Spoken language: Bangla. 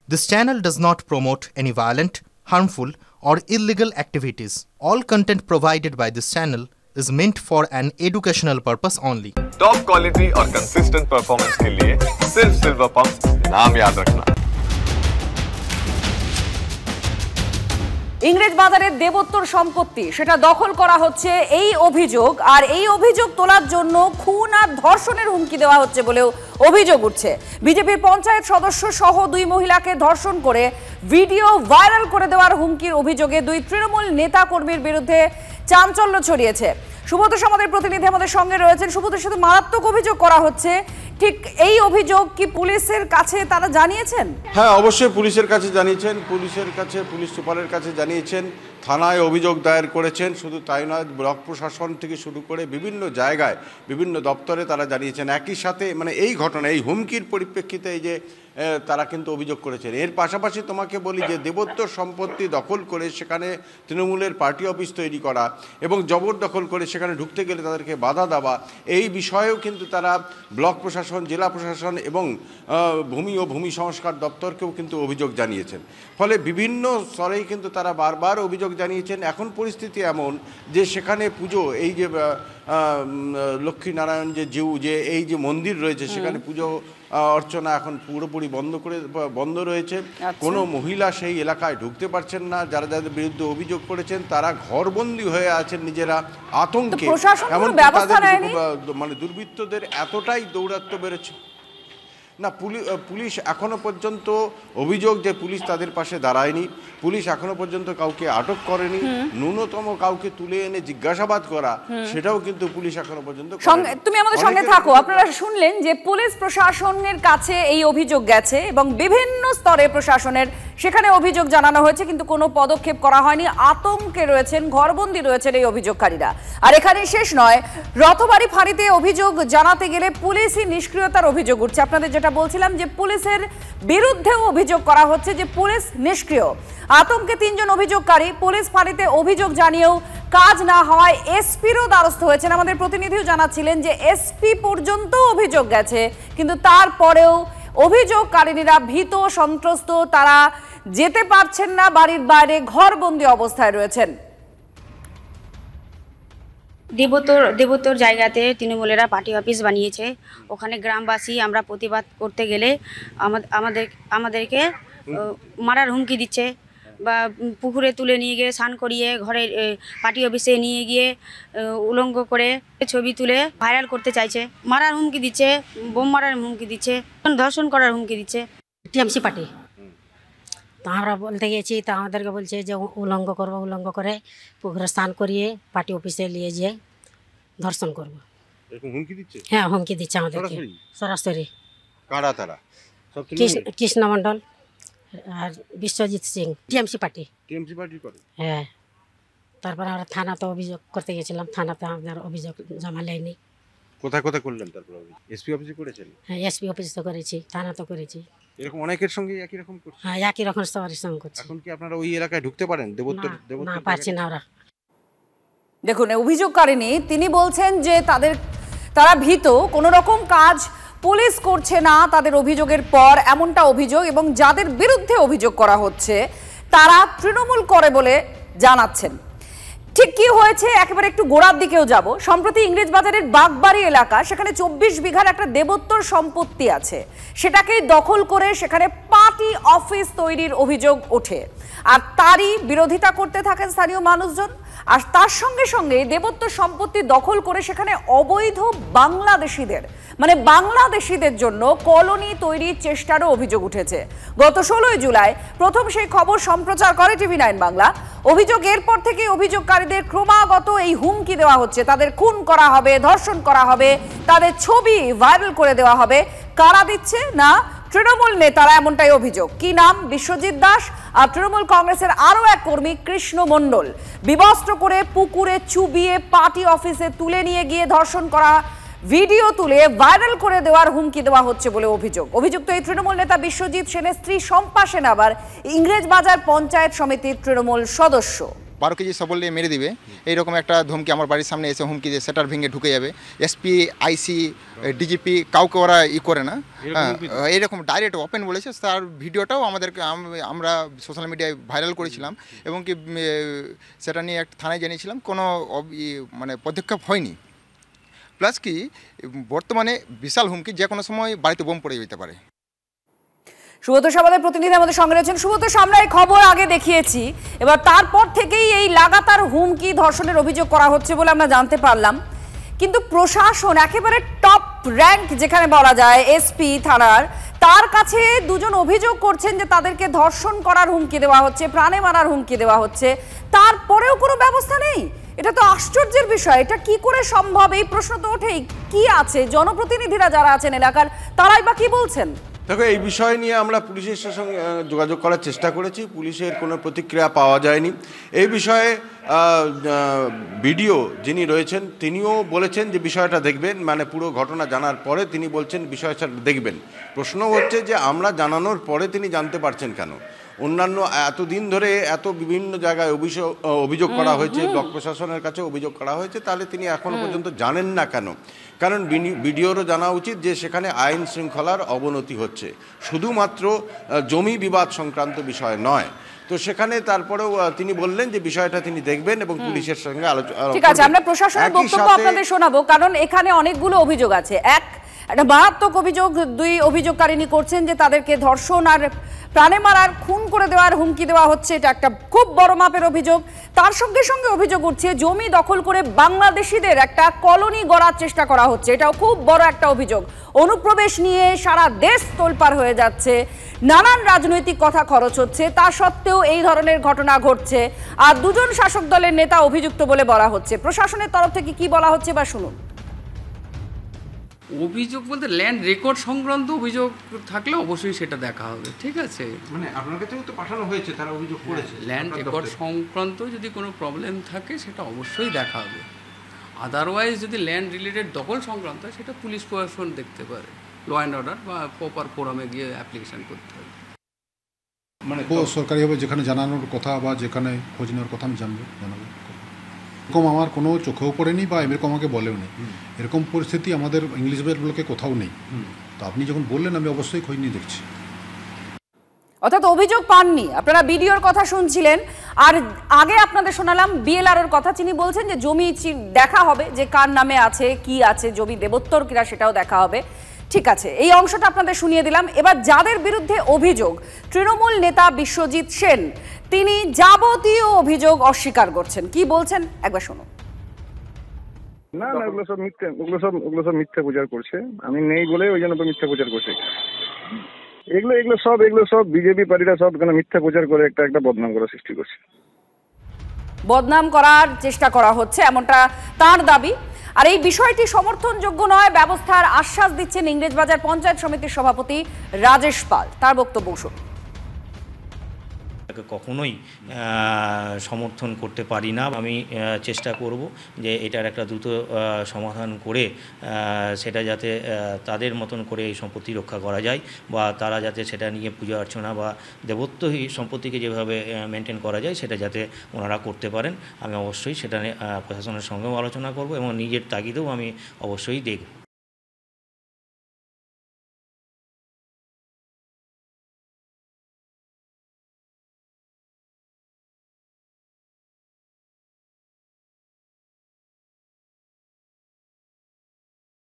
This channel does not promote any violent, harmful, or illegal activities. All content provided by this channel is meant for an educational purpose only. Top quality और कंसिस्टेंट परफॉर्मेंस के लिए सिर्फ सिल्वर पंप नाम याद रखना। ইংরেজ বাজারের দেবোত্তর সম্পত্তি সেটা দখল করা হচ্ছে এই অভিযোগ, আর এই অভিযোগ তোলার জন্য খুন আর ধর্ষণের হুমকি দেওয়া হচ্ছে বলেও অভিযোগ উঠছে। বিজেপির পঞ্চায়েত সদস্য সহ দুই মহিলাকে ধর্ষণ করে ভিডিও ভাইরাল করে দেওয়ার হুমকির অভিযোগে দুই তৃণমূল নেতা কর্মীর বিরুদ্ধে চাঞ্চল্য ছড়িয়েছে। সুব্রত আমাদের প্রতিনিধি আমাদের সঙ্গে রয়েছেন। সুব্রতের সাথে মারাত্মক অভিযোগ করা হচ্ছে, ঠিক এই অভিযোগ কি পুলিশের কাছে তারা জানিয়েছেন? হ্যাঁ, অবশ্যই পুলিশের কাছে জানিয়েছেন, পুলিশ সুপারের কাছে জানিয়েছেন, থানায় অভিযোগ দায়ের করেছেন। শুধু তাই নয়, ব্লক প্রশাসন থেকে শুরু করে বিভিন্ন জায়গায় বিভিন্ন দপ্তরে তারা জানিয়েছেন। একই সাথে এই ঘটনা, এই হুমকির পরিপ্রেক্ষিতে এই যে তারা কিন্তু অভিযোগ করেছেন। এর পাশাপাশি তোমাকে বলি যে দেবোত্তর সম্পত্তি দখল করে সেখানে তৃণমূলের পার্টি অফিস তৈরি করা এবং জবরদখল করে সেখানে ঢুকতে গেলে তাদেরকে বাধা দেওয়া, এই বিষয়েও কিন্তু তারা ব্লক প্রশাসন, জেলা প্রশাসন এবং ভূমি ও ভূমি সংস্কার দপ্তরকেও কিন্তু অভিযোগ জানিয়েছেন। ফলে বিভিন্ন স্তরেই কিন্তু তারা বারবার অভিযোগ জানিয়েছেন। এখন পরিস্থিতি এমন যে সেখানে পুজো, এই যে লক্ষ্মীনারায়ণ যে এই যে মন্দির রয়েছে সেখানে পুজো অর্চনা এখন পুরোপুরি বন্ধ রয়েছে। কোনো মহিলা সেই এলাকায় ঢুকতে পারছেন না। যাদের বিরুদ্ধে অভিযোগ করেছেন তারা ঘরবন্দি হয়ে আছেন নিজেরা আতঙ্কে। এমন দুর্বৃত্তদের এতটাই দৌরাত্ম্য বেড়েছে না। পুলিশ এখনো পর্যন্ত অভিযোগ যে পুলিশ তাদের পাশে দাঁড়ায়নি, পুলিশ এখনো পর্যন্ত কাউকে আটক করেনি, ন্যূনতম কাউকে তুলে এনে জিজ্ঞাসাবাদ করা সেটাও কিন্তু পুলিশ এখনো পর্যন্ত। তুমি আমাদের সঙ্গে থাকো। আপনারা শুনলেন যে পুলিশ প্রশাসনের কাছে এই অভিযোগ গেছে এবং বিভিন্ন স্তরে প্রশাসনের সেখানে অভিযোগ জানানো হয়েছে, কিন্তু কোনো পদক্ষেপ করা হয়নি। আতঙ্কে রয়েছেন, ঘরবন্দি রয়েছেন এই অভিযোগকারীরা। আর এখানে শেষ নয়, রথবাড়ি ফাঁড়িতে অভিযোগ জানাতে গেলে পুলিশই নিষ্ক্রিয়তার অভিযোগ উঠছে। আপনাদের যেটা বলছিলাম যে পুলিশের বিরুদ্ধেও অভিযোগ করা হচ্ছে যে পুলিশ নিষ্ক্রিয়। আতঙ্কে তিনজন অভিযোগকারী পুলিশ ফাঁড়িতে অভিযোগ জানিয়েও কাজ না হওয়ায় এসপিরও দ্বারস্থ হয়েছেন। আমাদের প্রতিনিধিও জানাচ্ছিলেন যে এসপি পর্যন্ত অভিযোগ গেছে, কিন্তু তারপরেও অভিযোগকারীরা ভীত, সন্ত্রস্ত, তারা যেতে পারছেন না, বাড়ির বাইরে ঘরবন্দি অবস্থায় রয়েছেন। দেবোত্তর জায়গাতে তৃণমূলেরা পার্টি অফিস বানিয়েছে। ওখানে গ্রামবাসী আমরা প্রতিবাদ করতে গেলে আমাদেরকে মারার হুমকি দিচ্ছে, বা পুকুরে তুলে নিয়ে গিয়ে স্নান করিয়ে ঘরের পার্টি অফিসে নিয়ে গিয়ে উলঙ্গ করে ছবি তুলে ভাইরাল করতে চাইছে। মারার হুমকি দিচ্ছে, বোম মারার হুমকি দিচ্ছে, ধর্ষণ করার হুমকি দিচ্ছে। টিএমসি পার্টি তো আমরা বলতে গেছি, তো আমাদেরকে বলছে যে উলঙ্গ করবো, উলঙ্গ করে পুকুরে স্নান করিয়ে পার্টি অফিসে নিয়ে যেয়ে ধর্ষণ করবো। হ্যাঁ, হুমকি দিচ্ছে আমাদেরকে সরাসরি। কৃষ্ণ মণ্ডল আর বিশ্বজিৎ সিং, টিএমসি পার্টি করে। হ্যাঁ, তারপর আমরা থানাতে অভিযোগ করতে গেছিলাম, থানাতে আমাদের অভিযোগ জমা নেয়নি। কোথায় করলেন? তারপর এসপি অফিসে করেছেন? হ্যাঁ, এসপি অফিসে তো করেছি, থানাতে করেছি। এরকম অনেকের সঙ্গে একই রকম করছে? হ্যাঁ, একই রকম সবার সঙ্গে করছে। এখন কি আপনারা ওই এলাকায় ঢুকতে পারেন? না, পারছি না ওরা। দেখুন, অভিযোগকারিনী তিনি বলছেন যে তারা ভীত, কোনো রকম কাজ পুলিশ করছে না তাদের অভিযোগের পর, এমনটা অভিযোগ। এবং যাদের বিরুদ্ধে অভিযোগ করা হচ্ছে তারা তৃণমূল করে বলে জানাচ্ছেন। ঠিক কি হয়েছে একেবারে একটু গোড়ার দিকেও যাব। সম্প্রতি ইংরেজ বাজারের বাগবাড়ি এলাকা, সেখানে 24 বিঘার একটা দেবোত্তর সম্পত্তি আছে, সেটাকেই দখল করে সেখানে পার্টি অফিস তৈরির অভিযোগ ওঠে। আর তারই বিরোধিতা করতে থাকেন স্থানীয় মানুষজন। আর তার সঙ্গে সঙ্গে দেবোত্তর সম্পত্তি দখল করে সেখানে অবৈধ বাংলাদেশিদের জন্য কলোনি তৈরির চেষ্টারও অভিযোগ উঠেছে। গত 16 জুলাই প্রথম সেই খবর সম্প্রচার করে TV9 বাংলা। অভিযোগ এরপর থেকে অভিযোগকারীদের ক্রমাগত এই হুমকি দেওয়া হচ্ছে, তাদের খুন করা হবে, ধর্ষণ করা হবে, তাদের ছবি ভাইরাল করে দেওয়া হবে। কারা দিচ্ছে? না, তৃণমূল নেতারা, এমনটাই অভিযোগ। কি নাম? বিশ্বজিৎ দাস আর তৃণমূল কংগ্রেসের আরো এক কর্মী কৃষ্ণ মণ্ডল। বিবস্ত্র করে পুকুরে চুবিয়ে পার্টি অফিসে তুলে নিয়ে গিয়ে ধর্ষণ করা ভিডিও তুলে ভাইরাল করে দেওয়ার হুমকি দেওয়া হচ্ছে বলে অভিযোগ। অভিযুক্ত এই তৃণমূল নেতা বিশ্বজিৎ সেনের স্ত্রী শম্পা সেন আবার ইংরেজ বাজার পঞ্চায়েত সমিতির তৃণমূল সদস্য। 12 কেজি সবল নিয়ে মেরে দিবে, এইরকম একটা ধমকি আমার বাড়ির সামনে এসে হুমকি দিয়ে সেটার ভেঙে ঢুকে যাবে। এসপি, আইসি, ডিজিপি কাউকে ওরা করে না, এইরকম ডাইরেক্ট ওপেন বলেছে। তার ভিডিওটাও আমাদেরকে আমরা সোশ্যাল মিডিয়ায় ভাইরাল করেছিলাম এবং কি সেটা নিয়ে একটা থানায় জানিয়েছিলাম, কোনো মানে পদক্ষেপ হয়নি। প্লাস কি বর্তমানে বিশাল হুমকি, যে কোনো সময় বাড়িতে বোম পড়ে যেতে পারে। সুব্রত সাবাদের প্রতিনিধি আমাদের সঙ্গে রয়েছেন। সুব্রত, আমরা এই খবর আগে দেখিয়েছি, এবার তারপর থেকেই এই লাগাতার হুমকি ধর্ষণের অভিযোগ করা হচ্ছে বলে আমরা জানতে পারলাম, কিন্তু প্রশাসন একেবারে টপ র্যাঙ্ক যেখানে বলা যায় এসপি থানার, তার কাছে দুজন অভিযোগ করছেন যে তাদেরকে ধর্ষণ করার হুমকি দেওয়া হচ্ছে, প্রাণে মারার হুমকি দেওয়া হচ্ছে, তারপরেও কোনো ব্যবস্থা নেই। এটা তো আশ্চর্যের বিষয়। এটা কি করে সম্ভব? এই প্রশ্ন তো ওঠেই। কি আছে, জনপ্রতিনিধিরা যারা আছেন এলাকার তারাই বা কি বলছেন? দেখো, এই বিষয় নিয়ে আমরা পুলিশের সঙ্গে যোগাযোগ করার চেষ্টা করেছি, পুলিশের কোনো প্রতিক্রিয়া পাওয়া যায়নি। এই বিষয়ে ভিডিও যিনি রয়েছেন তিনিও বলেছেন যে বিষয়টা দেখবেন, মানে পুরো ঘটনা জানার পরে তিনি বলছেন বিষয়টা দেখবেন। প্রশ্ন হচ্ছে যে আমরা জানানোর পরে তিনি জানতে পারছেন কেন? অন্যান্য এতদিন ধরে এত বিভিন্ন জায়গায় অভিযোগ করা হয়েছে, ব্লক প্রশাসনের কাছে অভিযোগ করা হয়েছে, তাহলে তিনি এখনো পর্যন্ত জানেন না কেন? কারণ বিডিওরও জানা উচিত যে সেখানে আইন শৃঙ্খলার অবনতি হচ্ছে, শুধুমাত্র জমি বিবাদ সংক্রান্ত বিষয় নয়। তো সেখানে তারপরেও তিনি বললেন যে বিষয়টা তিনি দেখবেন এবং পুলিশের সঙ্গে আলোচনা। ঠিক আছে, আমরা প্রশাসনের বক্তব্য আপনাদের শোনাবো, কারণ এখানে অনেকগুলো অভিযোগ আছে। একটা মারাত্মক অভিযোগ দুই অভিযোগকারিনী করছেন যে তাদেরকে ধর্ষণ আর প্রাণে মারার, খুন করে দেওয়ার হুমকি দেওয়া হচ্ছে। এটা একটা খুব বড় মাপের অভিযোগ। তার সঙ্গে সঙ্গে অভিযোগ উঠছে জমি দখল করে বাংলাদেশিদের একটা কলোনি গড়ার চেষ্টা করা হচ্ছে। এটাও খুব বড় একটা অভিযোগ। অনুপ্রবেশ নিয়ে সারা দেশ তোলপাড় হয়ে যাচ্ছে, নানান রাজনৈতিক কথা খরচ হচ্ছে, তা সত্ত্বেও এই ধরনের ঘটনা ঘটছে। আর দুজন শাসক দলের নেতা অভিযুক্ত বলে বলা হচ্ছে। প্রশাসনের তরফ থেকে কি বলা হচ্ছে বা শুনুন। অভিযোগ বলতে ল্যান্ড রেকর্ড সংক্রান্ত অভিযোগ থাকলে অবশ্যই সেটা দেখা হবে। ঠিক আছে, মানে আপনার কাছেও তো পাঠানো হয়েছে, তারা অভিযোগ করেছে। ল্যান্ড রেকর্ড সংক্রান্ত যদি কোনো প্রবলেম থাকে সেটা অবশ্যই দেখা হবে। আদারওয়াইজ যদি ল্যান্ড রিলেটেড দখল সংক্রান্ত সেটা পুলিশ প্রশাসন দেখতে পারে, ল অ্যান্ড অর্ডার বা প্রপার ফোরামে গিয়ে অ্যাপ্লিকেশন করতে হবে। মানে সরকারিভাবে যেখানে জানানোর কথা বা যেখানে খোঁজ নেওয়ার কথা আমি জানাবো। এরকম আমার কোনো চোখেও পড়েনি বা এরকম আমাকে বলেও নেই। এরকম পরিস্থিতি আমাদের ইংলিশ ব্লকে কোথাও নেই। তো আপনি যখন বললেন আমি অবশ্যই খোঁজ নিয়ে দেখছি। অর্থাৎ অভিযোগ পাননি। আপনারা বিডিওর কথা শুনছিলেন, আর আগে আপনাদের শোনালাম বিএলআরওর কথা। তিনি বলছেন যে জমি দেখা হবে, যে কার নামে আছে, কি আছে, জমি দেবোত্তর কিনা সেটাও দেখা হবে। ঠিক আছে, এই অংশটা আপনাদের শুনিয়ে দিলাম। এবার যাদের বিরুদ্ধে অভিযোগ, তৃণমূল নেতা বিশ্বজিৎ সেন, তিনি যাবতীয় অভিযোগ অস্বীকার করছেন। কি বলছেন একবার শুনুন। না না, ওগুলো সব মিথ্যা প্রচার করছে। আমি নেই বলে ওই জন্য তো মিথ্যা প্রচার করছে। এগুলো সব বিজেপি পার্টিরা সব কেন মিথ্যা প্রচার করে একটা বদনাম করার সৃষ্টি করছে, বদনাম করার চেষ্টা করা হচ্ছে, এমনটা তার দাবি। আর এই বিষয়টি সমর্থনযোগ্য নয়, ব্যবস্থার আশ্বাস দিচ্ছেন ইংরেজবাজার পঞ্চায়েত সমিতির সভাপতি রাজেশ পাল। তার বক্তব্য শুনুন। কখনোই সমর্থন করতে পারি না। আমি চেষ্টা করব যে এটার একটা দ্রুত সমাধান করে সেটা যাতে তাদের মতন করে এই সম্পত্তি রক্ষা করা যায়, বা তারা যাতে সেটা নিয়ে পূজা অর্চনা বা দেবত্ব সম্পত্তিকে যেভাবে মেনটেন করা যায় সেটা যাতে ওনারা করতে পারেন। আমি অবশ্যই সেটা নিয়ে প্রশাসনের সঙ্গেও আলোচনা করব এবং নিজের তাগিদেও আমি অবশ্যই দেখব।